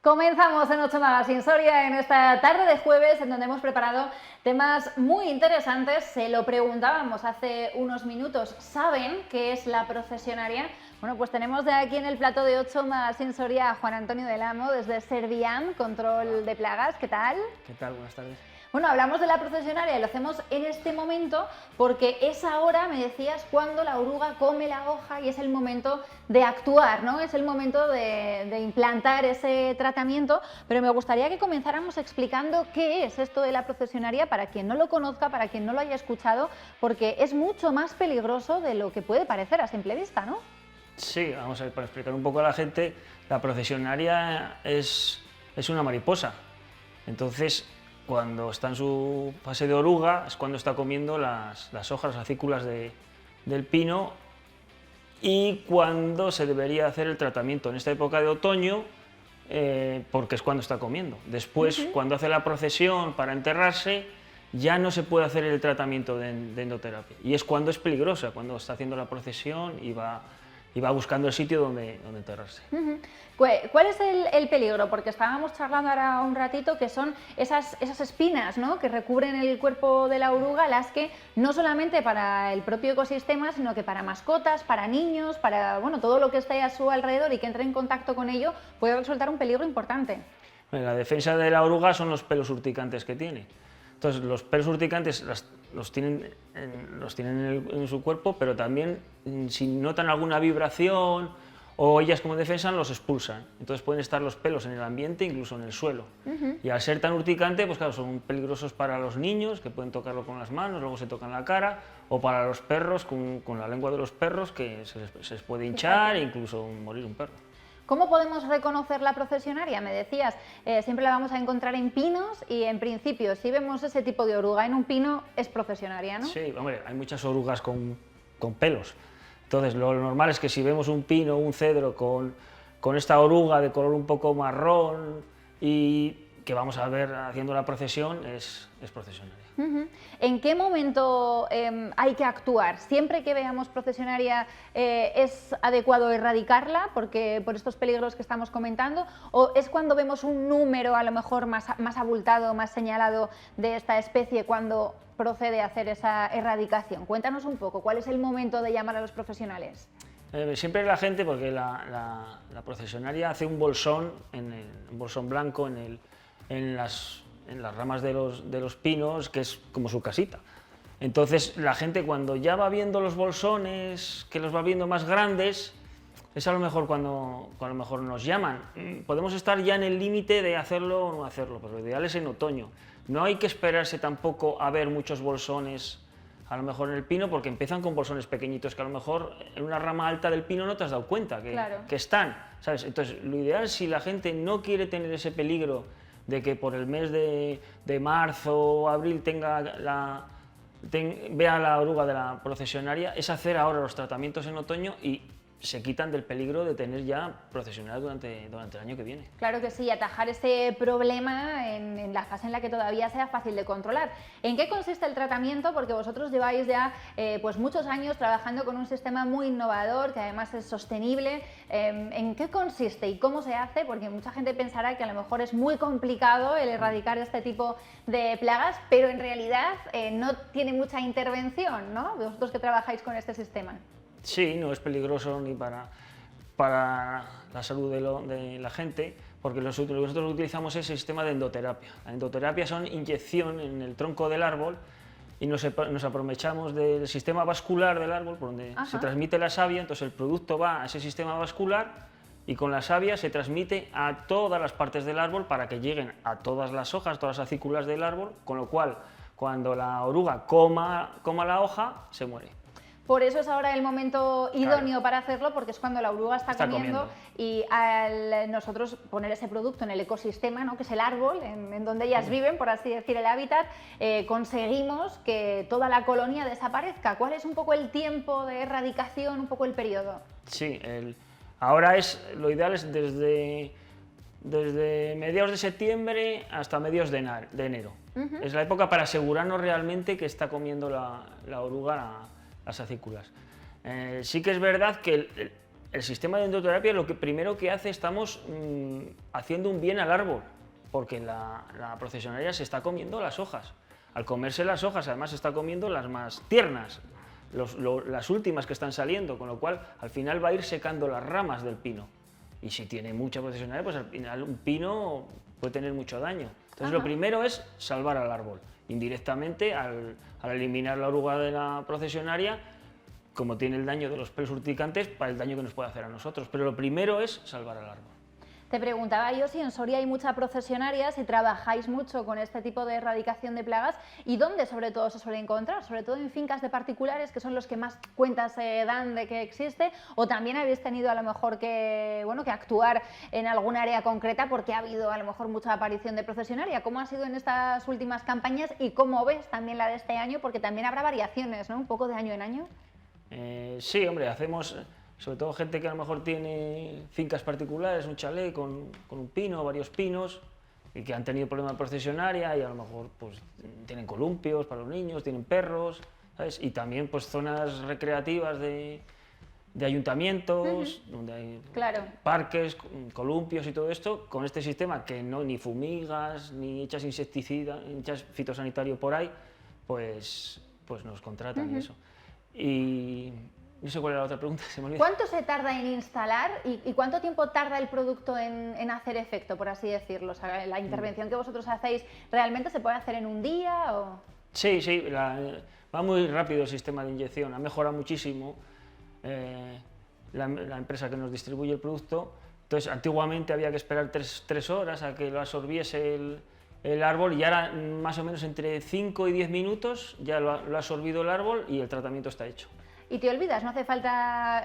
Comenzamos en 8 Magazine Soria en esta tarde de jueves en donde hemos preparado temas muy interesantes. Se lo preguntábamos hace unos minutos. ¿Saben qué es la procesionaria? Bueno, pues tenemos de aquí en el plato de 8 Magazine Soria a Juan Antonio del Amo desde Serviam, Control de Plagas. ¿Qué tal? ¿Qué tal? Buenas tardes. Bueno, hablamos de la procesionaria y lo hacemos en este momento porque es ahora, me decías, cuando la oruga come la hoja y es el momento de actuar, ¿no? Es el momento de implantar ese tratamiento, pero me gustaría que comenzáramos explicando qué es esto de la procesionaria para quien no lo conozca, para quien no lo haya escuchado, porque es mucho más peligroso de lo que puede parecer a simple vista, ¿no? Sí, vamos a ver, para explicar un poco a la gente, la procesionaria es una mariposa. Entonces, cuando está en su fase de oruga, es cuando está comiendo las hojas, las acículas del pino, y cuando se debería hacer el tratamiento en esta época de otoño, porque es cuando está comiendo. Después, cuando hace la procesión para enterrarse, ya no se puede hacer el tratamiento de endoterapia. Y es cuando es peligrosa, cuando está haciendo la procesión y va buscando el sitio donde enterrarse. ¿Cuál es el peligro? Porque estábamos charlando ahora un ratito que son esas espinas, ¿no?, que recubren el cuerpo de la oruga, las que no solamente para el propio ecosistema, sino que para mascotas, para niños, para todo lo que esté a su alrededor y que entre en contacto con ello, puede resultar un peligro importante. La defensa de la oruga son los pelos urticantes que tiene. Entonces, los pelos urticantes los tienen en su cuerpo, pero también si notan alguna vibración o ellas como defensa los expulsan. Entonces pueden estar los pelos en el ambiente, incluso en el suelo. Y al ser tan urticante, pues claro, son peligrosos para los niños, que pueden tocarlo con las manos, luego se tocan la cara, o para los perros, con la lengua de los perros, que se les puede hinchar e incluso morir un perro. ¿Cómo podemos reconocer la procesionaria? Me decías, siempre la vamos a encontrar en pinos y en principio, si vemos ese tipo de oruga en un pino, es procesionaria, ¿no? Sí, hombre, hay muchas orugas con pelos. Entonces, lo normal es que si vemos un pino o un cedro con esta oruga de color un poco marrón y que vamos a ver haciendo la procesión, es procesionaria. ¿En qué momento hay que actuar? ¿Siempre que veamos procesionaria es adecuado erradicarla por estos peligros que estamos comentando? ¿O es cuando vemos un número a lo mejor más abultado, más señalado de esta especie cuando procede a hacer esa erradicación? Cuéntanos un poco, ¿cuál es el momento de llamar a los profesionales? Siempre la gente, porque la procesionaria hace un bolsón, un bolsón blanco en las ramas de los pinos, que es como su casita. Entonces la gente, cuando ya va viendo los bolsones, que los va viendo más grandes, es a lo mejor cuando a lo mejor nos llaman. Podemos estar ya en el límite de hacerlo o no hacerlo, pero lo ideal es en otoño. No hay que esperarse tampoco a ver muchos bolsones, a lo mejor en el pino, porque empiezan con bolsones pequeñitos que a lo mejor en una rama alta del pino no te has dado cuenta que están, ¿sabes? Entonces, lo ideal, si la gente no quiere tener ese peligro de que por el mes de marzo o abril vea la oruga de la procesionaria, es hacer ahora los tratamientos en otoño y se quitan del peligro de tener ya procesionaria durante el año que viene. Claro que sí, atajar ese problema en la fase en la que todavía sea fácil de controlar. ¿En qué consiste el tratamiento? Porque vosotros lleváis ya pues muchos años trabajando con un sistema muy innovador, que además es sostenible. ¿En qué consiste y cómo se hace? Porque mucha gente pensará que a lo mejor es muy complicado el erradicar este tipo de plagas, pero en realidad no tiene mucha intervención, ¿no? Vosotros que trabajáis con este sistema. Sí, no es peligroso ni para la salud de la gente, porque lo que nosotros utilizamos es el sistema de endoterapia. La endoterapia son inyección en el tronco del árbol y nos aprovechamos del sistema vascular del árbol, por donde se transmite la savia. Entonces el producto va a ese sistema vascular y con la savia se transmite a todas las partes del árbol para que lleguen a todas las hojas, todas las acículas del árbol, con lo cual cuando la oruga coma la hoja, se muere. Por eso es ahora el momento idóneo para hacerlo, porque es cuando la oruga está comiendo y al nosotros poner ese producto en el ecosistema, ¿no?, que es el árbol, en donde ellas viven, por así decir, el hábitat, conseguimos que toda la colonia desaparezca. ¿Cuál es un poco el tiempo de erradicación, un poco el periodo? Sí, ahora lo ideal es desde mediados de septiembre hasta mediados de enero. Es la época para asegurarnos realmente que está comiendo la oruga las acículas. Sí que es verdad que el sistema de endoterapia lo que primero que hace, estamos haciendo un bien al árbol, porque la procesionaria se está comiendo las hojas. Al comerse las hojas, además, se está comiendo las más tiernas, las últimas que están saliendo, con lo cual al final va a ir secando las ramas del pino. Y si tiene mucha procesionaria, pues al final un pino puede tener mucho daño. Entonces lo primero es salvar al árbol. Indirectamente, al eliminar la oruga de la procesionaria, como tiene el daño de los pelos urticantes, para el daño que nos puede hacer a nosotros. Pero lo primero es salvar al árbol. Te preguntaba yo si en Soria hay mucha procesionaria, si trabajáis mucho con este tipo de erradicación de plagas y dónde sobre todo se suele encontrar, sobre todo en fincas de particulares, que son los que más cuentas dan de que existe, o también habéis tenido a lo mejor que actuar en algún área concreta porque ha habido a lo mejor mucha aparición de procesionaria. ¿Cómo ha sido en estas últimas campañas y cómo ves también la de este año? Porque también habrá variaciones, ¿no? Un poco de año en año. Sí, hombre, hacemos... Sobre todo gente que a lo mejor tiene fincas particulares, un chalet con un pino, varios pinos, y que han tenido problemas de procesionaria y a lo mejor pues, tienen columpios para los niños, tienen perros, ¿sabes? Y también pues, zonas recreativas de ayuntamientos, donde hay parques, columpios y todo esto, con este sistema que no ni fumigas, ni echas insecticida, ni echas fitosanitario por ahí, pues nos contratan y eso. Y no sé cuál era la otra pregunta, se me olvidó. ¿Cuánto se tarda en instalar y cuánto tiempo tarda el producto en hacer efecto, por así decirlo? O sea, la intervención que vosotros hacéis, ¿realmente se puede hacer en un día? O... Sí, va muy rápido el sistema de inyección, ha mejorado muchísimo la empresa que nos distribuye el producto. Entonces, antiguamente había que esperar 3 horas a que lo absorbiese el árbol y ahora más o menos entre 5 y 10 minutos ya lo ha absorbido el árbol y el tratamiento está hecho. Y te olvidas, no hace falta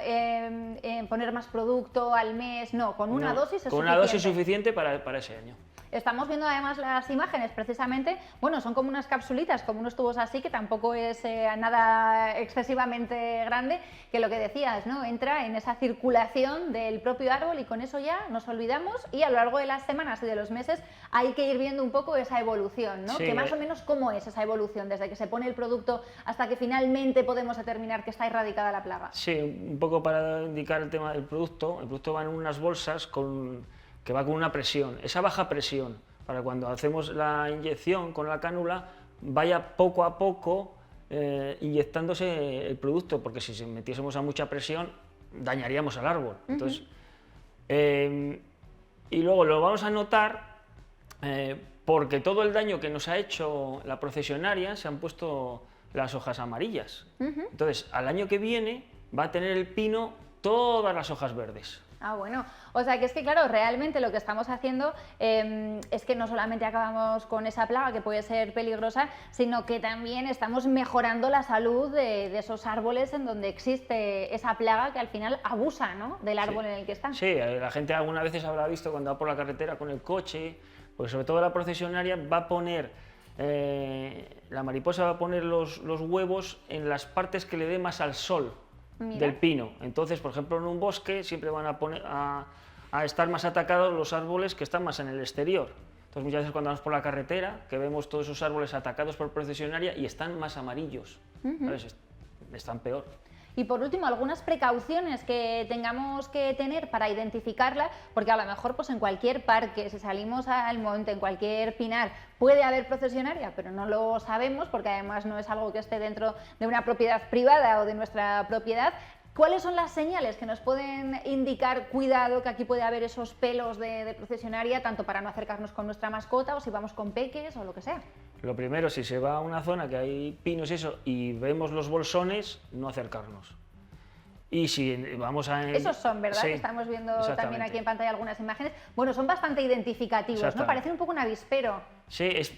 poner más producto al mes, no, con una dosis es suficiente. Con una dosis suficiente para ese año. Estamos viendo además las imágenes, precisamente, bueno, son como unas capsulitas, como unos tubos así, que tampoco es nada excesivamente grande, que lo que decías, ¿no? Entra en esa circulación del propio árbol y con eso ya nos olvidamos y a lo largo de las semanas y de los meses hay que ir viendo un poco esa evolución, ¿no? Sí, Que más o menos, ¿cómo es esa evolución? Desde que se pone el producto hasta que finalmente podemos determinar que está erradicada la plaga. Sí, un poco para indicar el tema del producto. El producto va en unas bolsas que va con una presión, esa baja presión, para cuando hacemos la inyección con la cánula, vaya poco a poco inyectándose el producto, porque si metiésemos a mucha presión, dañaríamos al árbol. Entonces, y luego lo vamos a notar porque todo el daño que nos ha hecho la procesionaria se han puesto las hojas amarillas. Entonces, al año que viene va a tener el pino todas las hojas verdes. Ah, bueno, o sea que es que claro, realmente lo que estamos haciendo es que no solamente acabamos con esa plaga que puede ser peligrosa, sino que también estamos mejorando la salud de esos árboles en donde existe esa plaga que al final abusa, ¿no?, del árbol en el que están. Sí, la gente algunas veces habrá visto cuando va por la carretera con el coche, pues sobre todo la procesionaria va a poner, la mariposa va a poner los huevos en las partes que le dé más al sol. Mira. Del pino. Entonces, por ejemplo, en un bosque siempre van a estar más atacados los árboles que están más en el exterior. Entonces, muchas veces cuando vamos por la carretera, que vemos todos esos árboles atacados por procesionaria y están más amarillos, ¿sabes? Están peor. Y por último, algunas precauciones que tengamos que tener para identificarla, porque a lo mejor pues en cualquier parque, si salimos al monte, en cualquier pinar, puede haber procesionaria, pero no lo sabemos porque además no es algo que esté dentro de una propiedad privada o de nuestra propiedad. ¿Cuáles son las señales que nos pueden indicar, cuidado, que aquí puede haber esos pelos de procesionaria, tanto para no acercarnos con nuestra mascota o si vamos con peques o lo que sea? Lo primero, si se va a una zona que hay pinos y eso, y vemos los bolsones, no acercarnos. Y si vamos a... Esos son, ¿verdad? Sí, que estamos viendo también aquí en pantalla algunas imágenes. Bueno, son bastante identificativos, ¿no? Parecen un poco un avispero. Sí, es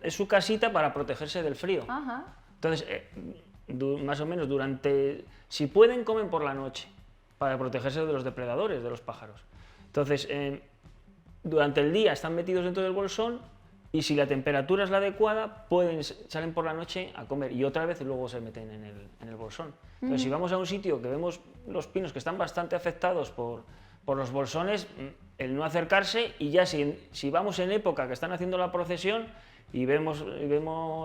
su casita para protegerse del frío. Ajá. Entonces, más o menos si pueden, comen por la noche, para protegerse de los depredadores, de los pájaros. Entonces, durante el día están metidos dentro del bolsón y si la temperatura es la adecuada, salen por la noche a comer y otra vez luego se meten en el bolsón. Entonces, si vamos a un sitio que vemos los pinos que están bastante afectados por los bolsones, el no acercarse, y ya si vamos en época que están haciendo la procesión y vemos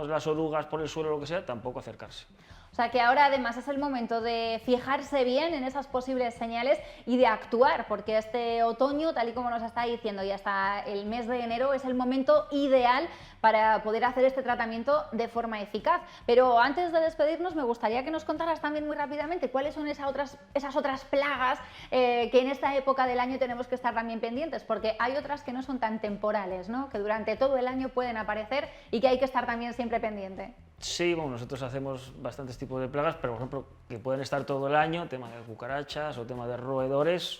las orugas por el suelo o lo que sea, tampoco acercarse. O sea que ahora además es el momento de fijarse bien en esas posibles señales y de actuar, porque este otoño, tal y como nos está diciendo, y hasta el mes de enero es el momento ideal para poder hacer este tratamiento de forma eficaz. Pero antes de despedirnos me gustaría que nos contaras también muy rápidamente cuáles son esas otras plagas que en esta época del año tenemos que estar también pendientes, porque hay otras que no son tan temporales, ¿no? Que durante todo el año pueden aparecer y que hay que estar también siempre pendiente. Sí, bueno, nosotros hacemos bastantes tipos de plagas, pero por ejemplo, que pueden estar todo el año, tema de cucarachas o tema de roedores,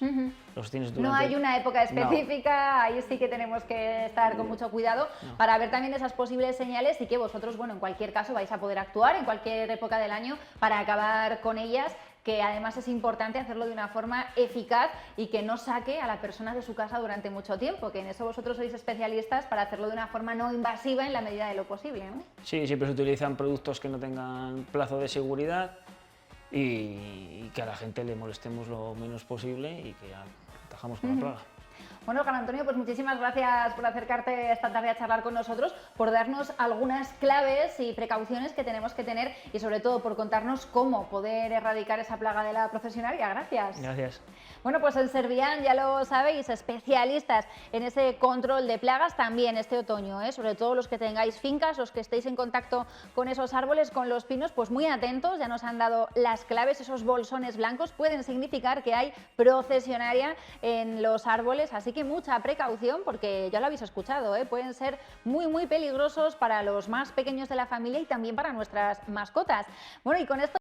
los tienes durante... No hay una época específica, ahí sí que tenemos que estar con mucho cuidado para ver también esas posibles señales y que vosotros, bueno, en cualquier caso vais a poder actuar en cualquier época del año para acabar con ellas, que además es importante hacerlo de una forma eficaz y que no saque a la persona de su casa durante mucho tiempo, que en eso vosotros sois especialistas para hacerlo de una forma no invasiva en la medida de lo posible, ¿no? Sí, siempre se utilizan productos que no tengan plazo de seguridad y que a la gente le molestemos lo menos posible y que ya atajamos con la plaga. Bueno, Juan Antonio, pues muchísimas gracias por acercarte esta tarde a charlar con nosotros, por darnos algunas claves y precauciones que tenemos que tener y sobre todo por contarnos cómo poder erradicar esa plaga de la procesionaria. Gracias. Gracias. Bueno, pues en Servian, ya lo sabéis, especialistas en ese control de plagas también este otoño, ¿eh? Sobre todo los que tengáis fincas, los que estéis en contacto con esos árboles, con los pinos, pues muy atentos, ya nos han dado las claves, esos bolsones blancos pueden significar que hay procesionaria en los árboles, así que mucha precaución porque ya lo habéis escuchado, ¿eh? Pueden ser muy peligrosos para los más pequeños de la familia y también para nuestras mascotas. Bueno, y con esto